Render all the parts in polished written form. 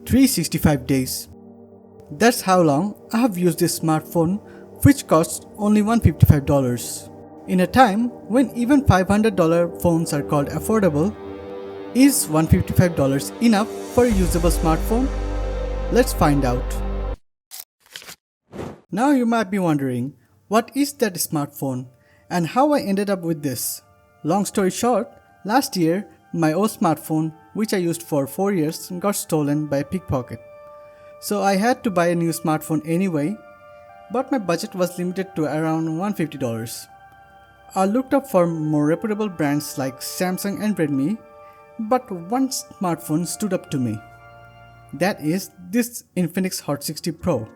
365 days. That's how long I have used this smartphone, which costs only $155. In a time when even $500 phones are called affordable, is $155 enough for a usable smartphone? Let's find out. Now you might be wondering, what is that smartphone and how I ended up with this? Long story short, last year my old smartphone, which I used for 4 years, got stolen by a pickpocket. So I had to buy a new smartphone anyway, but my budget was limited to around $150. I looked up for more reputable brands like Samsung and Redmi, but one smartphone stood up to me. That is this Infinix Hot 60 Pro.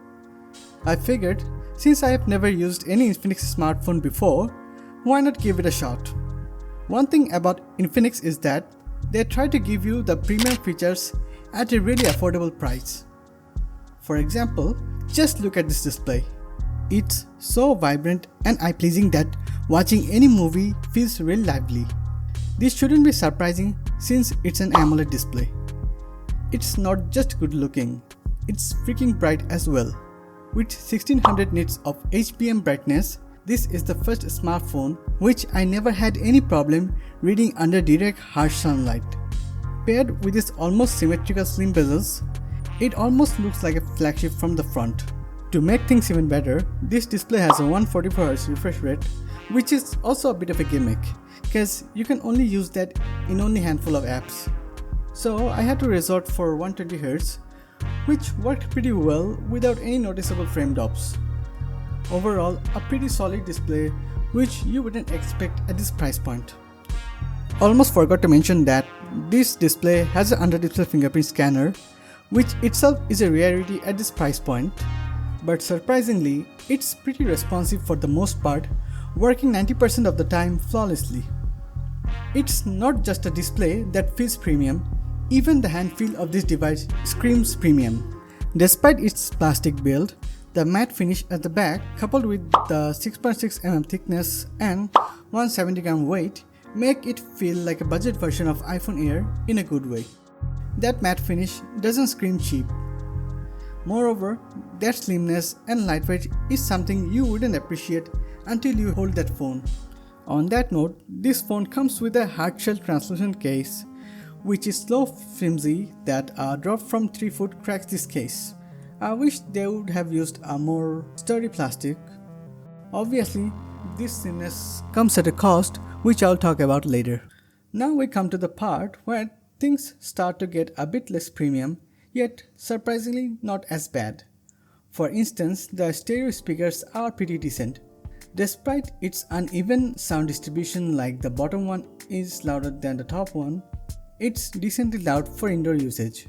I figured, since I have never used any Infinix smartphone before, why not give it a shot? One thing about Infinix is that they try to give you the premium features at a really affordable price. For example, just look at this display. It's so vibrant and eye-pleasing that watching any movie feels really lively. This shouldn't be surprising since it's an AMOLED display. It's not just good looking, it's freaking bright as well. With 1600 nits of HPM brightness, this is the first smartphone which I never had any problem reading under direct harsh sunlight. Paired with its almost symmetrical slim bezels, it almost looks like a flagship from the front. To make things even better, this display has a 144Hz refresh rate, which is also a bit of a gimmick, because you can only use that in only a handful of apps. So I had to resort for 120Hz, which worked pretty well without any noticeable frame drops. Overall, a pretty solid display which you wouldn't expect at this price point. Almost forgot to mention that this display has an under-display fingerprint scanner, which itself is a rarity at this price point, but surprisingly, it's pretty responsive for the most part, working 90% of the time flawlessly. It's not just a display that feels premium, even the hand feel of this device screams premium. Despite its plastic build, the matte finish at the back coupled with the 6.6mm thickness and 170g weight make it feel like a budget version of iPhone Air in a good way. That matte finish doesn't scream cheap. Moreover, that slimness and lightweight is something you wouldn't appreciate until you hold that phone. On that note, this phone comes with a hardshell translucent case, which is so flimsy that a drop from 3 foot cracks this case. I wish they would have used a more sturdy plastic. Obviously, this slimness comes at a cost, which I'll talk about later. Now we come to the part where things start to get a bit less premium, yet surprisingly not as bad. For instance, the stereo speakers are pretty decent. Despite its uneven sound distribution, like the bottom one is louder than the top one, it's decently loud for indoor usage.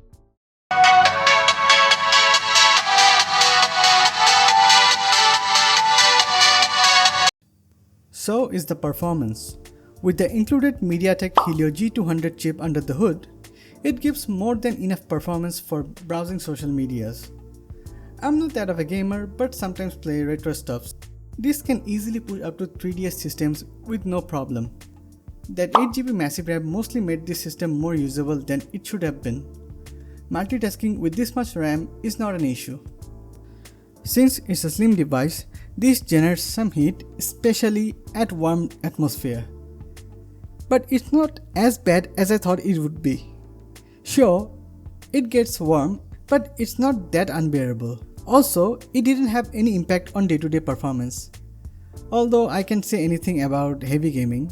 So is the performance. With the included MediaTek Helio G200 chip under the hood, it gives more than enough performance for browsing social medias. I'm not that of a gamer, but sometimes play retro stuff. This can easily push up to 3DS systems with no problem. That 8GB massive RAM mostly made this system more usable than it should have been. Multitasking with this much RAM is not an issue. Since it's a slim device, this generates some heat, especially at warm atmosphere. But it's not as bad as I thought it would be. Sure, it gets warm, but it's not that unbearable. Also, it didn't have any impact on day-to-day performance. Although I can't say anything about heavy gaming.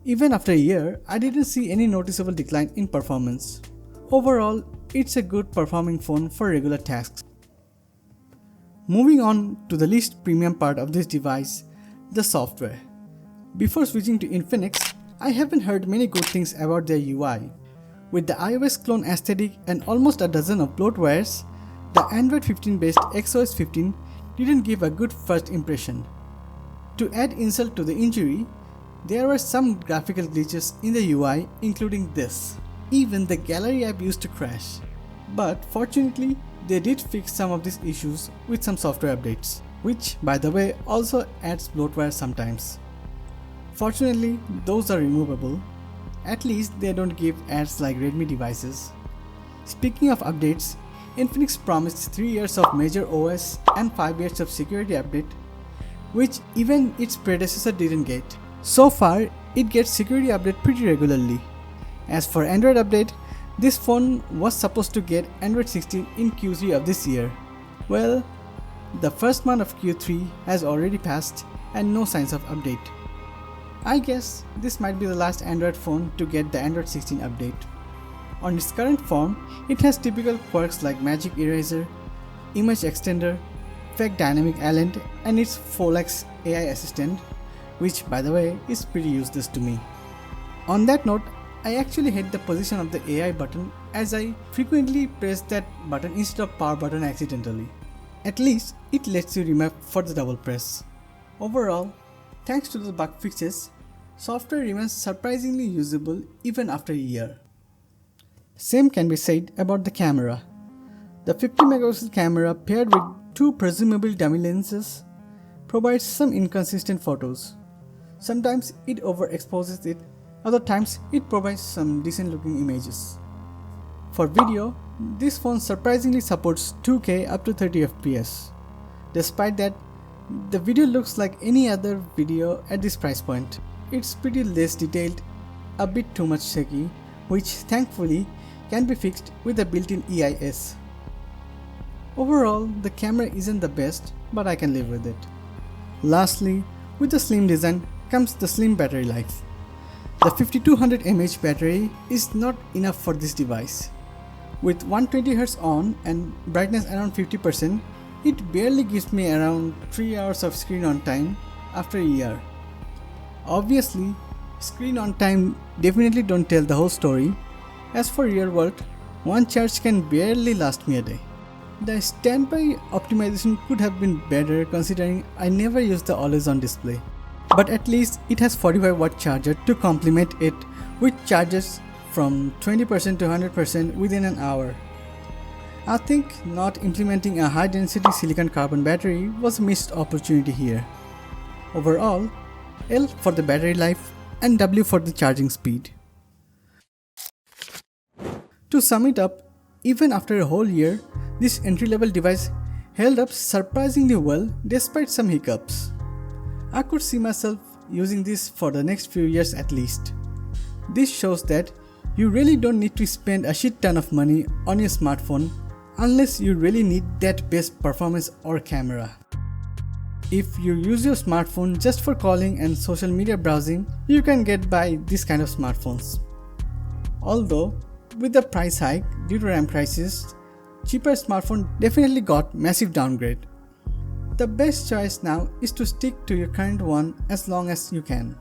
Even after a year, I didn't see any noticeable decline in performance. Overall, it's a good performing phone for regular tasks. Moving on to the least premium part of this device, the software. Before switching to Infinix, I haven't heard many good things about their UI. With the iOS clone aesthetic and almost a dozen of bloatwares, the Android 15 based XOS 15 didn't give a good first impression. To add insult to the injury, there were some graphical glitches in the UI, including this. Even the gallery app used to crash. But fortunately, they did fix some of these issues with some software updates, which by the way also adds bloatware sometimes. Fortunately, those are removable. At least they don't give ads like Redmi devices. Speaking of updates, Infinix promised 3 years of major OS and 5 years of security update, which even its predecessor didn't get. So far, it gets security update pretty regularly. As for Android update, this phone was supposed to get Android 16 in Q3 of this year. Well, the first month of Q3 has already passed and no signs of update. I guess this might be the last Android phone to get the Android 16 update. On its current form, it has typical quirks like magic eraser, image extender, fake dynamic island, and its Folex AI assistant, which by the way is pretty useless to me. On that note, I actually hate the position of the AI button as I frequently press that button instead of power button accidentally. At least it lets you remap for the double press. Overall, thanks to the bug fixes, software remains surprisingly usable even after a year. Same can be said about the camera. The 50 megapixel camera paired with two presumable dummy lenses provides some inconsistent photos. Sometimes it overexposes it, other times it provides some decent looking images. For video, this phone surprisingly supports 2K up to 30 FPS. Despite that, the video looks like any other video at this price point. It's pretty less detailed, a bit too much shaky, which thankfully can be fixed with a built-in EIS. Overall, the camera isn't the best, but I can live with it. Lastly, with the slim design comes the slim battery life. The 5200 mAh battery is not enough for this device. With 120Hz on and brightness around 50%, it barely gives me around 3 hours of screen on time after a year. Obviously, screen on time definitely don't tell the whole story. As for real world, one charge can barely last me a day. The standby optimization could have been better considering I never use the always on display. But at least it has 45 watt charger to complement it, which charges from 20% to 100% within an hour. I think not implementing a high density silicon carbon battery was a missed opportunity here. Overall, L for the battery life and W for the charging speed. To sum it up, even after a whole year, this entry-level device held up surprisingly well despite some hiccups. I could see myself using this for the next few years at least. This shows that you really don't need to spend a shit ton of money on your smartphone unless you really need that best performance or camera. If you use your smartphone just for calling and social media browsing, you can get by this kind of smartphones. Although, with the price hike due to RAM crisis, cheaper smartphone definitely got massive downgrade. The best choice now is to stick to your current one as long as you can.